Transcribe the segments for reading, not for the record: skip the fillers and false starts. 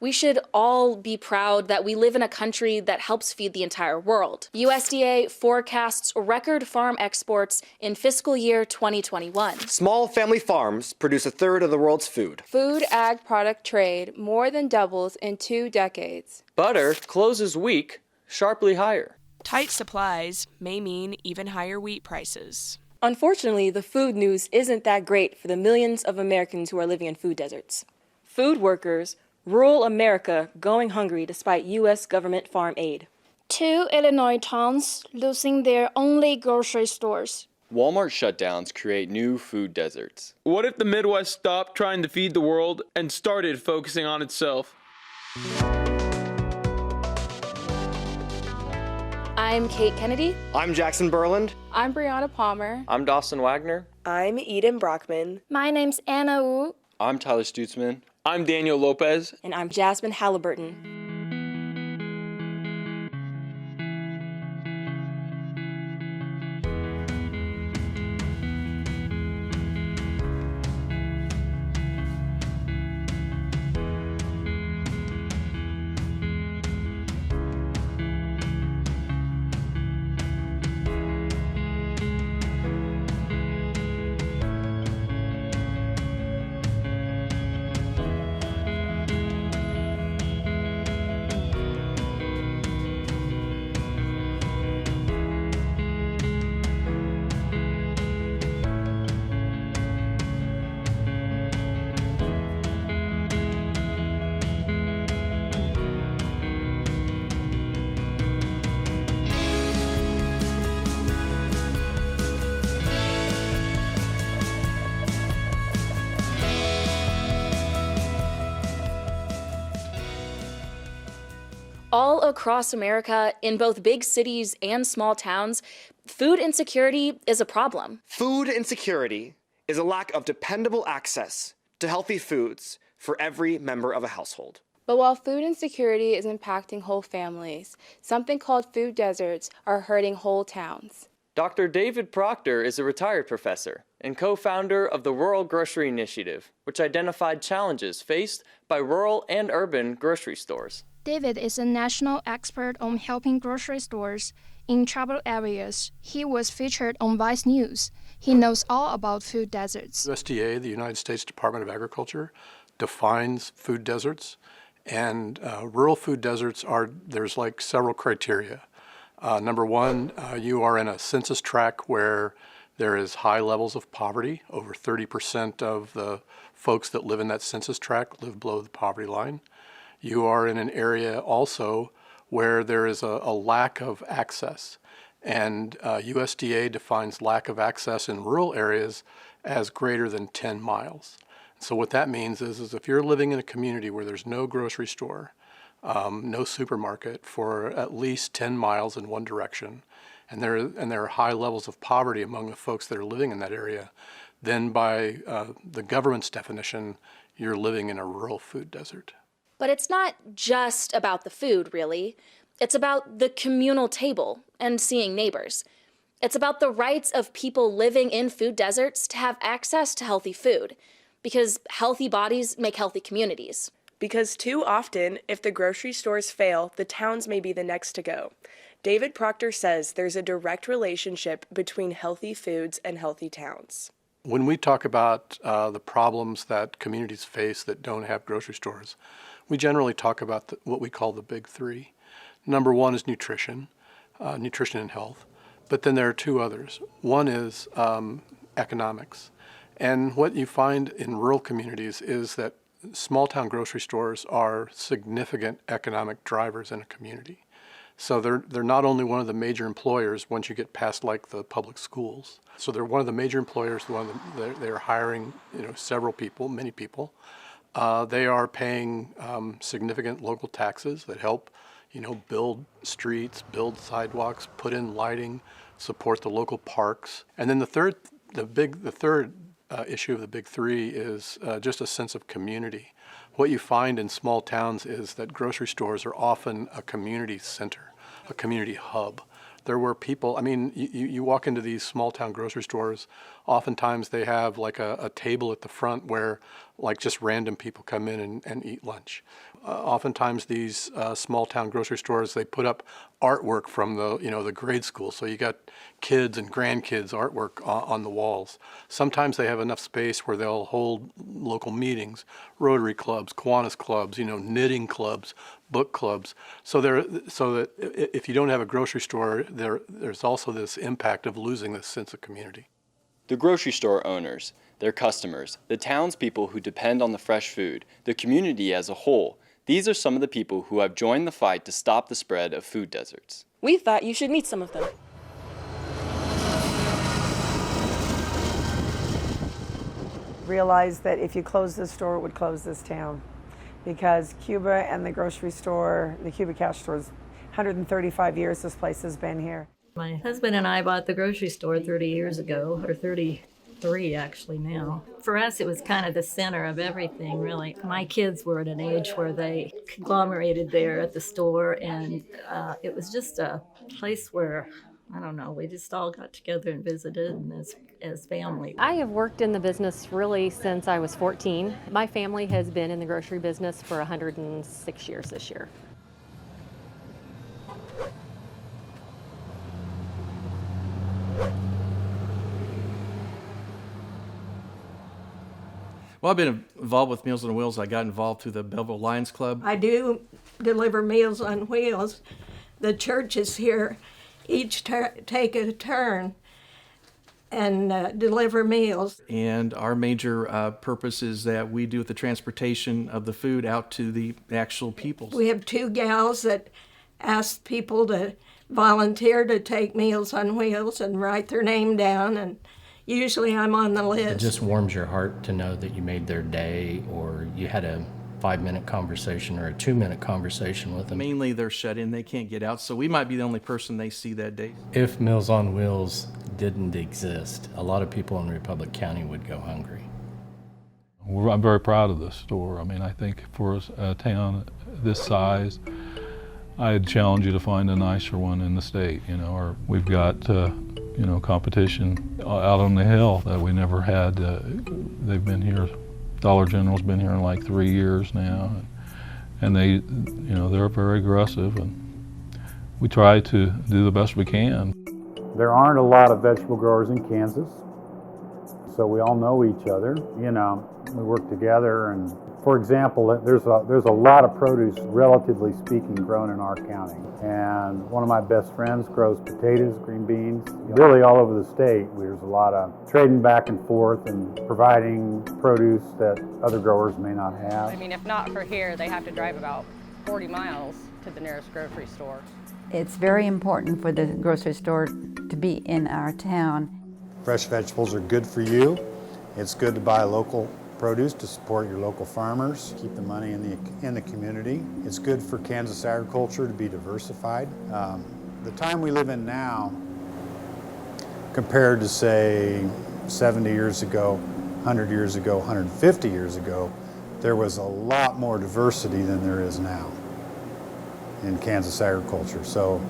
We should all be proud that we live in a country that helps feed the entire world. USDA forecasts record farm exports in fiscal year 2021. Small family farms produce a third of the world's food. Food ag product trade more than doubles in 2 decades. Butter closes week sharply higher. Tight supplies may mean even higher wheat prices. Unfortunately, the food news isn't that great for the millions of Americans who are living in food deserts. Food workers, rural America going hungry despite U.S. government farm aid. 2 Illinois towns losing their only grocery stores. Walmart shutdowns create new food deserts. What if the Midwest stopped trying to feed the world and started focusing on itself? I'm Kate Kennedy. I'm Jackson Berland. I'm Brianna Palmer. I'm Dawson Wagner. I'm Eden Brockman. My name's Anna Wu. I'm Tyler Stutzman. I'm Daniel Lopez. And I'm Jasmine Halliburton. All across America, in both big cities and small towns, food insecurity is a problem. Food insecurity is a lack of dependable access to healthy foods for every member of a household. But while food insecurity is impacting whole families, something called food deserts are hurting whole towns. Dr. David Proctor is a retired professor and co-founder of the Rural Grocery Initiative, which identified challenges faced by rural and urban grocery stores. David is a national expert on helping grocery stores in troubled areas. He was featured on Vice News. He knows all about food deserts. USDA, the United States Department of Agriculture, defines food deserts, and rural food deserts there's like several criteria. Number one, you are in a census tract where there is high levels of poverty. Over 30% of the folks that live in that census tract live below the poverty line. You are in an area also where there is a lack of access. And USDA defines lack of access in rural areas as greater than 10 miles. So what that means is if you're living in a community where there's no grocery store, no supermarket for at least 10 miles in one direction, and there are high levels of poverty among the folks that are living in that area, then by the government's definition, you're living in a rural food desert. But it's not just about the food, really. It's about the communal table and seeing neighbors. It's about the rights of people living in food deserts to have access to healthy food, because healthy bodies make healthy communities. Because too often, if the grocery stores fail, the towns may be the next to go. David Proctor says there's a direct relationship between healthy foods and healthy towns. When we talk about the problems that communities face that don't have grocery stores, we generally talk about what we call the big three. Number one is nutrition and health. But then there are two others. One is economics. And what you find in rural communities is that small town grocery stores are significant economic drivers in a community. So they're not only one of the major employers once you get past like the public schools. So they're one of the major employers. They're hiring several people, many people. They are paying significant local taxes that help build streets, build sidewalks, put in lighting, support the local parks. And then the third issue of the big three is just a sense of community. What you find in small towns is that grocery stores are often a community center, a community hub. There were people, you walk into these small town grocery stores, oftentimes they have like a table at the front where like just random people come in and eat lunch. Oftentimes these small town grocery stores, they put up artwork from the grade school. So you got kids and grandkids artwork on the walls. Sometimes they have enough space where they'll hold local meetings, Rotary clubs, Kiwanis clubs, knitting clubs, book clubs. So that if you don't have a grocery store, there's also this impact of losing this sense of community. The grocery store owners, their customers, the townspeople who depend on the fresh food, the community as a whole, these are some of the people who have joined the fight to stop the spread of food deserts. We thought you should meet some of them. Realized that if you close this store, it would close this town. Because Cuba and the grocery store, the Cuba cash store, is 135 years this place has been here. My husband and I bought the grocery store 30 years ago, or 33 actually now. For us, it was kind of the center of everything, really. My kids were at an age where they conglomerated there at the store, and it was just a place where, I don't know, we just all got together and visited and as family. I have worked in the business really since I was 14. My family has been in the grocery business for 106 years this year. Well, I've been involved with Meals on Wheels. I got involved through the Belleville Lions Club. I do deliver Meals on Wheels. The churches here each take a turn and deliver meals. And our major purpose is that we do the transportation of the food out to the actual people. We have 2 gals that ask people to volunteer to take Meals on Wheels and write their name down, and usually I'm on the list. It just warms your heart to know that you made their day, or you had a 5-minute conversation or a 2-minute conversation with them. Mainly they're shut in, they can't get out, so we might be the only person they see that day. If Meals on Wheels didn't exist, a lot of people in Republic County would go hungry. I'm very proud of this store. I mean, I think for a town this size, I'd challenge you to find a nicer one in the state, or we've got competition out on the hill that we never had. They've been here, Dollar General's been here in like 3 years now, and they, they're very aggressive, and we try to do the best we can. There aren't a lot of vegetable growers in Kansas, so we all know each other. We work together, and for example, there's a lot of produce, relatively speaking, grown in our county. And one of my best friends grows potatoes, green beans, really all over the state. There's a lot of trading back and forth and providing produce that other growers may not have. I mean, if not for here, they have to drive about 40 miles to the nearest grocery store. It's very important for the grocery store to be in our town. Fresh vegetables are good for you. It's good to buy local produce to support your local farmers, keep the money in the community. It's good for Kansas agriculture to be diversified. The time we live in now, compared to say 70 years ago, 100 years ago, 150 years ago, there was a lot more diversity than there is now in Kansas agriculture. So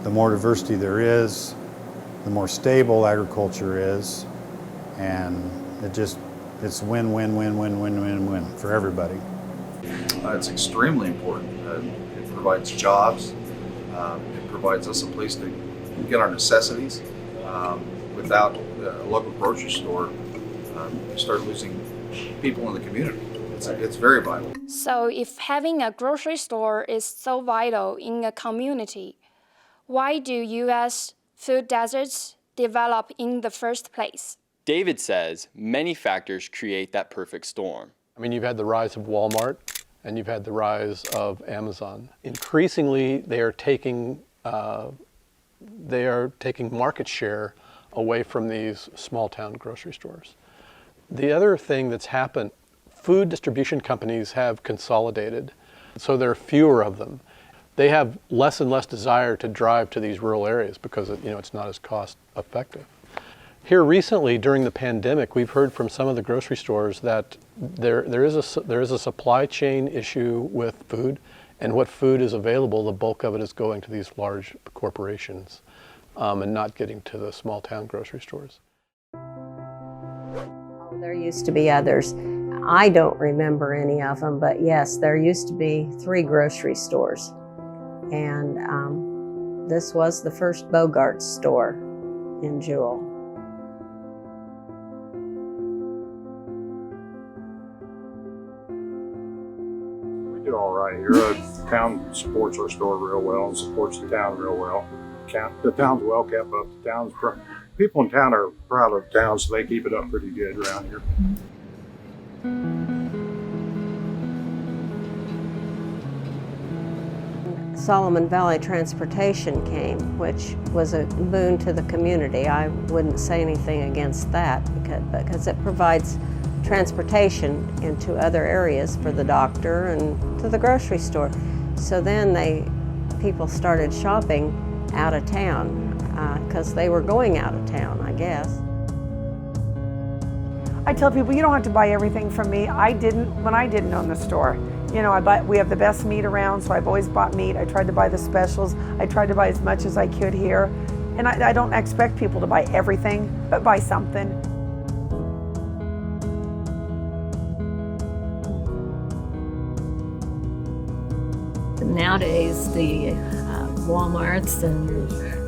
the more diversity there is, the more stable agriculture is, and it's win, win, win, win, win, win, win for everybody. It's extremely important. It provides jobs. It provides us a place to get our necessities. Without a local grocery store, you start losing people in the community. It's very vital. So if having a grocery store is so vital in a community, why do U.S. food deserts develop in the first place? David says many factors create that perfect storm. I mean, you've had the rise of Walmart and you've had the rise of Amazon. Increasingly, they are taking market share away from these small town grocery stores. The other thing that's happened, food distribution companies have consolidated, so there are fewer of them. They have less and less desire to drive to these rural areas because it's not as cost effective. Here recently, during the pandemic, we've heard from some of the grocery stores that there is a supply chain issue with food, and what food is available, the bulk of it is going to these large corporations and not getting to the small town grocery stores. There used to be others. I don't remember any of them, but yes, there used to be 3 grocery stores. And this was the first Bogart's store in Jewell. We do all right here. The town supports our store real well and supports the town real well. The town's well kept up. People in town are proud of the town, so they keep it up pretty good around here. Solomon Valley Transportation came, which was a boon to the community. I wouldn't say anything against that because it provides transportation into other areas for the doctor and to the grocery store. So then people started shopping out of town because they were going out of town, I guess. I tell people, you don't have to buy everything from me. I didn't when I didn't own the store. You know, we have the best meat around, so I've always bought meat. I tried to buy the specials. I tried to buy as much as I could here. And I don't expect people to buy everything, but buy something. Nowadays, the Walmarts and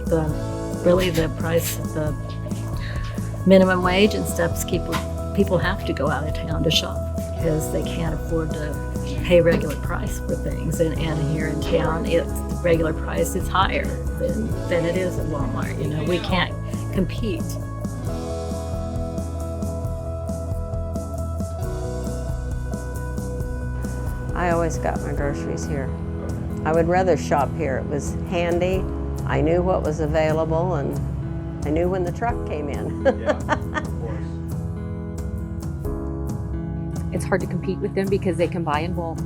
the price of the minimum wage and stuff, people have to go out of town to shop because they can't afford to pay regular price for things. And here in town, the regular price is higher than it is at Walmart. You know, we can't compete. I always got my groceries here. I would rather shop here. It was handy. I knew what was available, and I knew when the truck came in. Yeah, of course. It's hard to compete with them because they can buy in bulk.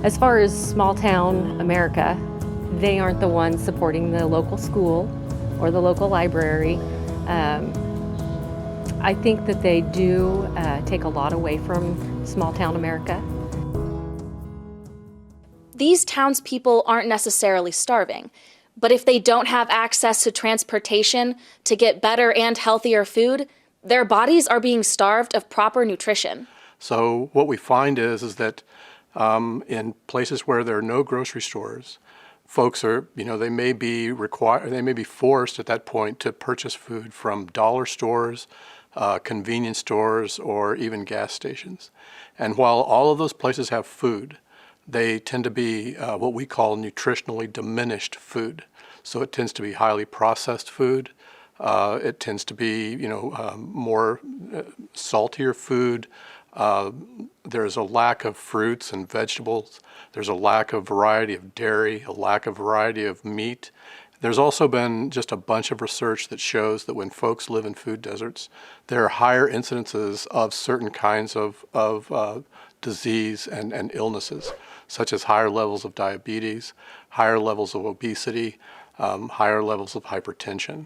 As far as small town America, they aren't the ones supporting the local school or the local library. I think that they do take a lot away from small town America. These townspeople aren't necessarily starving, but if they don't have access to transportation to get better and healthier food, their bodies are being starved of proper nutrition. So what we find is that in places where there are no grocery stores, folks are, they may be forced at that point to purchase food from dollar stores, convenience stores, or even gas stations. And while all of those places have food, they tend to be what we call nutritionally diminished food. So it tends to be highly processed food. It tends to be, more saltier food. There's a lack of fruits and vegetables. There's a lack of variety of dairy, a lack of variety of meat. There's also been just a bunch of research that shows that when folks live in food deserts, there are higher incidences of certain kinds of disease and illnesses, such as higher levels of diabetes, higher levels of obesity, higher levels of hypertension.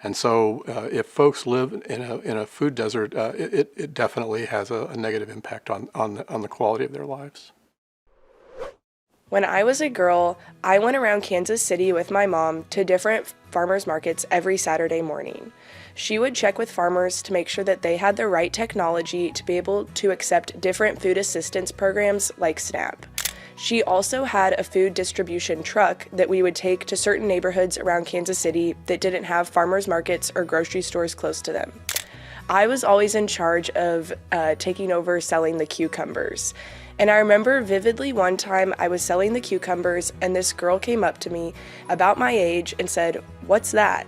And so if folks live in a food desert, it definitely has a negative impact on the quality of their lives. When I was a girl, I went around Kansas City with my mom to different farmers markets every Saturday morning. She would check with farmers to make sure that they had the right technology to be able to accept different food assistance programs like SNAP. She also had a food distribution truck that we would take to certain neighborhoods around Kansas City that didn't have farmers markets or grocery stores close to them. I was always in charge of taking over selling the cucumbers. And I remember vividly one time I was selling the cucumbers and this girl came up to me about my age and said, "What's that?"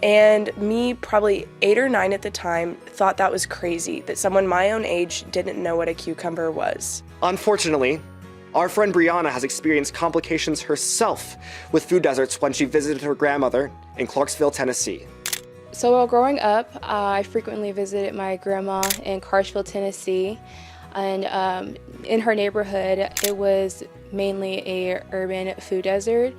And me, probably 8 or 9 at the time, thought that was crazy, that someone my own age didn't know what a cucumber was. Unfortunately, our friend Brianna has experienced complications herself with food deserts when she visited her grandmother in Clarksville, Tennessee. So while growing up, I frequently visited my grandma in Clarksville, Tennessee. And in her neighborhood, it was mainly a urban food desert.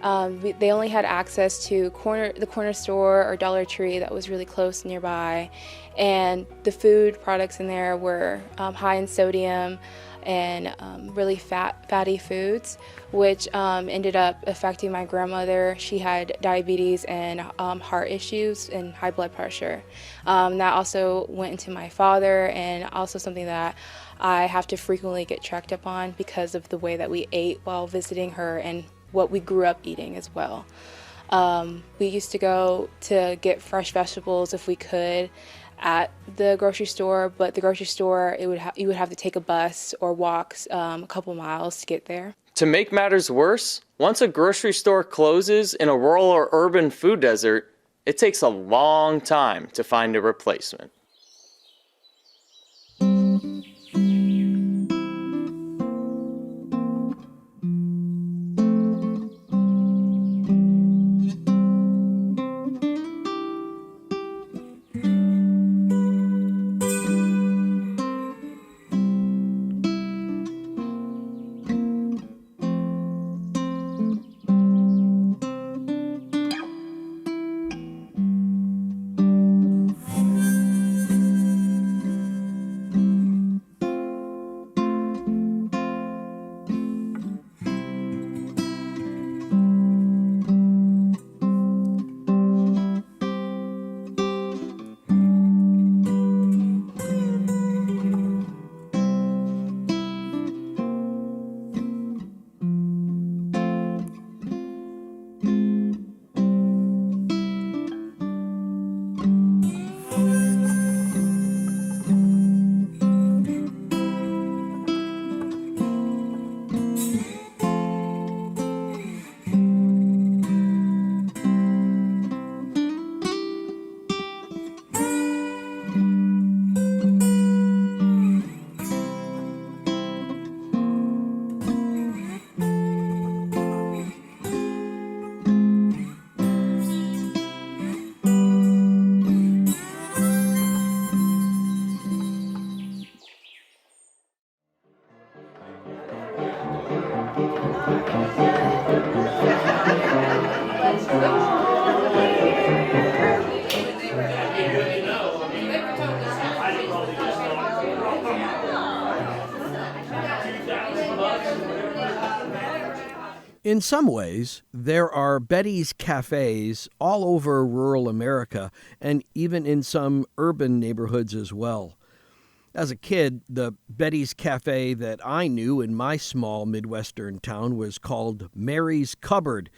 They only had access to the corner store or Dollar Tree that was really close nearby. And the food products in there were high in sodium and really fatty foods, which ended up affecting my grandmother. She had diabetes and heart issues and high blood pressure. That also went into my father, and also something that I have to frequently get checked up on because of the way that we ate while visiting her and what we grew up eating as well. We used to go to get fresh vegetables if we could at the grocery store, but the grocery store, you would have to take a bus or walk a couple miles to get there. To make matters worse, once a grocery store closes in a rural or urban food desert, it takes a long time to find a replacement. In some ways, there are Betty's cafes all over rural America and even in some urban neighborhoods as well. As a kid, the Betty's Cafe that I knew in my small Midwestern town was called Mary's Cupboard,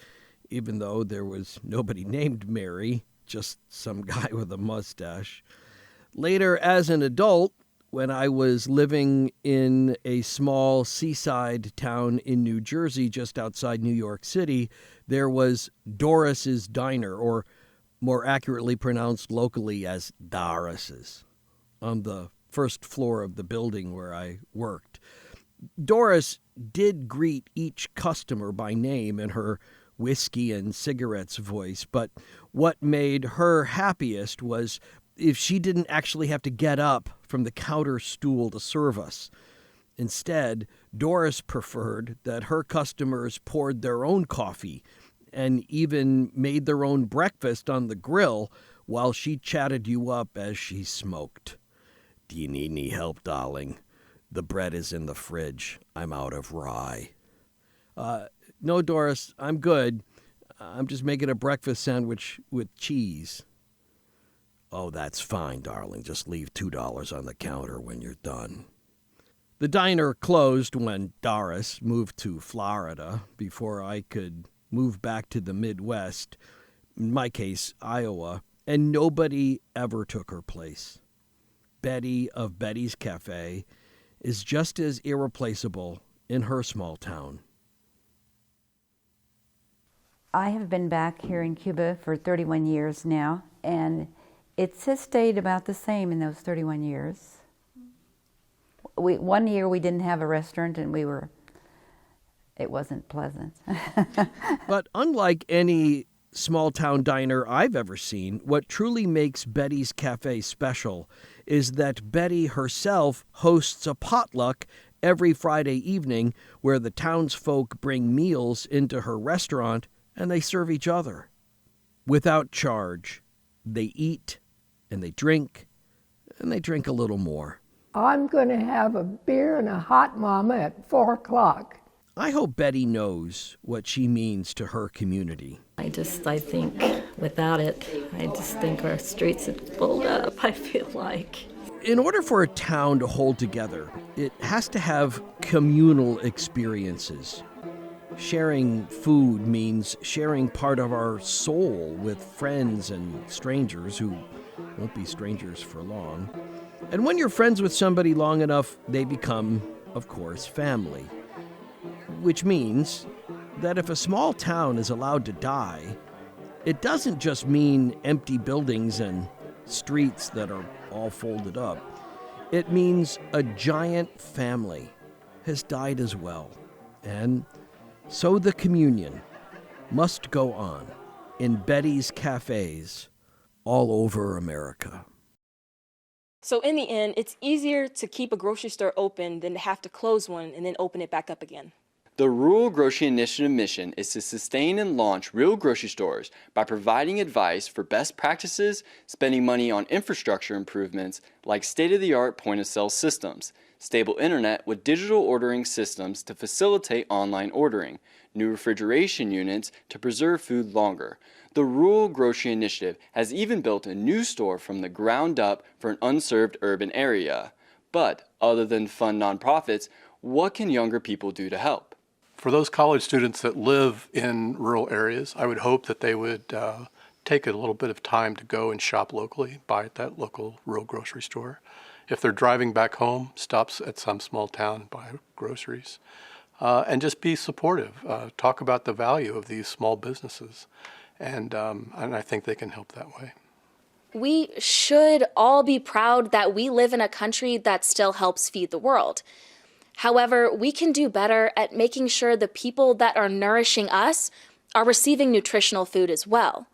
even though there was nobody named Mary, just some guy with a mustache. Later, as an adult, when I was living in a small seaside town in New Jersey, just outside New York City, there was Doris's Diner, or more accurately pronounced locally as Doris's, on the first floor of the building where I worked. Doris did greet each customer by name in her whiskey and cigarettes voice, but what made her happiest was if she didn't actually have to get up from the counter stool to serve us. Instead, Doris preferred that her customers poured their own coffee and even made their own breakfast on the grill while she chatted you up as she smoked. "Do you need any help, darling? The bread is in the fridge. I'm out of rye." No, Doris, I'm good. I'm just making a breakfast sandwich with cheese." "Oh, that's fine, darling. Just leave $2 on the counter when you're done." The diner closed when Doris moved to Florida before I could move back to the Midwest, in my case, Iowa, and nobody ever took her place. Betty of Betty's Cafe is just as irreplaceable in her small town. I have been back here in Cuba for 31 years now, and it's has stayed about the same in those 31 years. One year we didn't have a restaurant, and it wasn't pleasant. But unlike any small-town diner I've ever seen, what truly makes Betty's Cafe special is that Betty herself hosts a potluck every Friday evening where the townsfolk bring meals into her restaurant and they serve each other. Without charge, they eat and they drink a little more. "I'm going to have a beer and a hot mama at 4 o'clock. I hope Betty knows what she means to her community. I think without it, I just think our streets had pulled up, I feel like. In order for a town to hold together, it has to have communal experiences. Sharing food means sharing part of our soul with friends and strangers who won't be strangers for long. And when you're friends with somebody long enough, they become, of course, family. Which means that if a small town is allowed to die, it doesn't just mean empty buildings and streets that are all folded up. It means a giant family has died as well. And so the communion must go on in Betty's cafes all over America. So in the end, it's easier to keep a grocery store open than to have to close one and then open it back up again. The Rural Grocery Initiative mission is to sustain and launch real grocery stores by providing advice for best practices, spending money on infrastructure improvements like state-of-the-art point-of-sale systems, stable internet with digital ordering systems to facilitate online ordering, new refrigeration units to preserve food longer. The Rural Grocery Initiative has even built a new store from the ground up for an unserved urban area. But other than fund nonprofits, what can younger people do to help? For those college students that live in rural areas, I would hope that they would take a little bit of time to go and shop locally, buy at that local rural grocery store. If they're driving back home, stops at some small town, buy groceries. And just be supportive. Talk about the value of these small businesses. And I think they can help that way. We should all be proud that we live in a country that still helps feed the world. However, we can do better at making sure the people that are nourishing us are receiving nutritional food as well.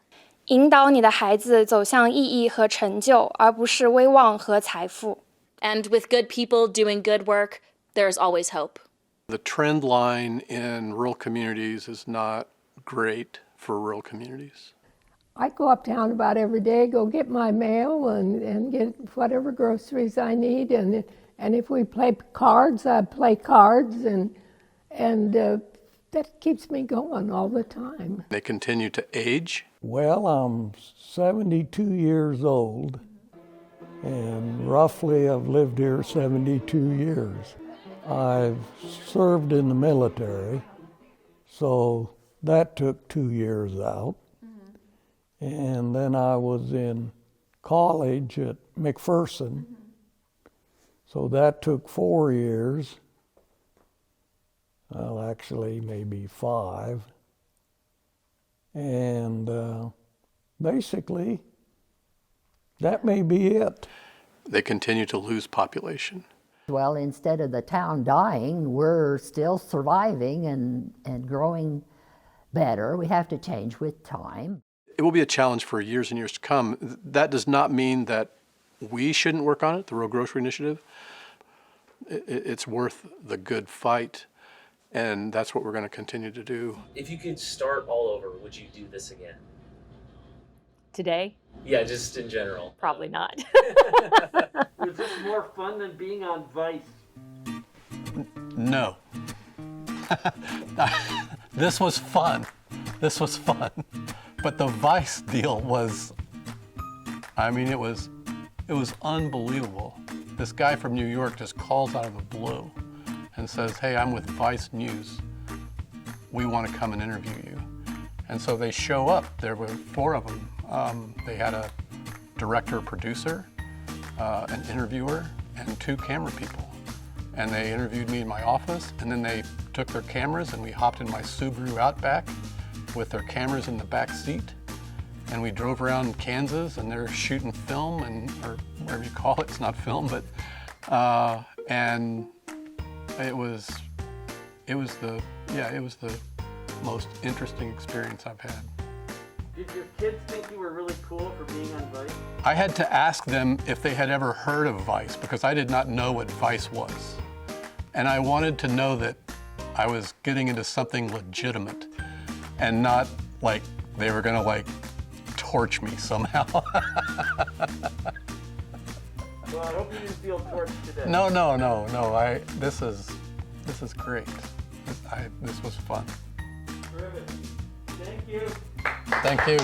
引导你的孩子走向意义和成就，而不是威望和财富。And with good people doing good work, there's always hope. The trend line in rural communities is not great for rural communities. I go uptown about every day, go get my mail and get whatever groceries I need. And if we play cards, I play cards, and that keeps me going all the time. They continue to age. Well, I'm 72 years old, and roughly I've lived here 72 years. I've served in the military, so that took 2 years out. And then I was in college at McPherson, so that took 4 years. Well, actually, maybe 5. And basically, that may be it. They continue to lose population. Well, instead of the town dying, we're still surviving and growing better. We have to change with time. It will be a challenge for years and years to come. That does not mean that we shouldn't work on it, the Rural Grocery Initiative. It's worth the good fight, and that's what we're going to continue to do. If you could start all over, would you do this again? Today? Yeah, just in general. Probably not. Was this more fun than being on Vice? No. This was fun. This was fun. But the Vice deal was, I mean, it was unbelievable. This guy from New York just calls out of the blue and says, hey, I'm with Vice News. We want to come and interview you. And so they show up. There were 4 of them. They had a director, producer, an interviewer, and 2 camera people. And they interviewed me in my office, and then they took their cameras and we hopped in my Subaru Outback with their cameras in the back seat. And we drove around Kansas, and they're shooting film, or whatever you call it. It's not film, but and it was the most interesting experience I've had. Did your kids think you were really cool for being on Vice? I had to ask them if they had ever heard of Vice, because I did not know what Vice was, and I wanted to know that I was getting into something legitimate, and not like they were gonna like torch me somehow. Well, I hope you didn't feel torched today. No. This is great. This was fun. Terrific. Thank you. Thank you.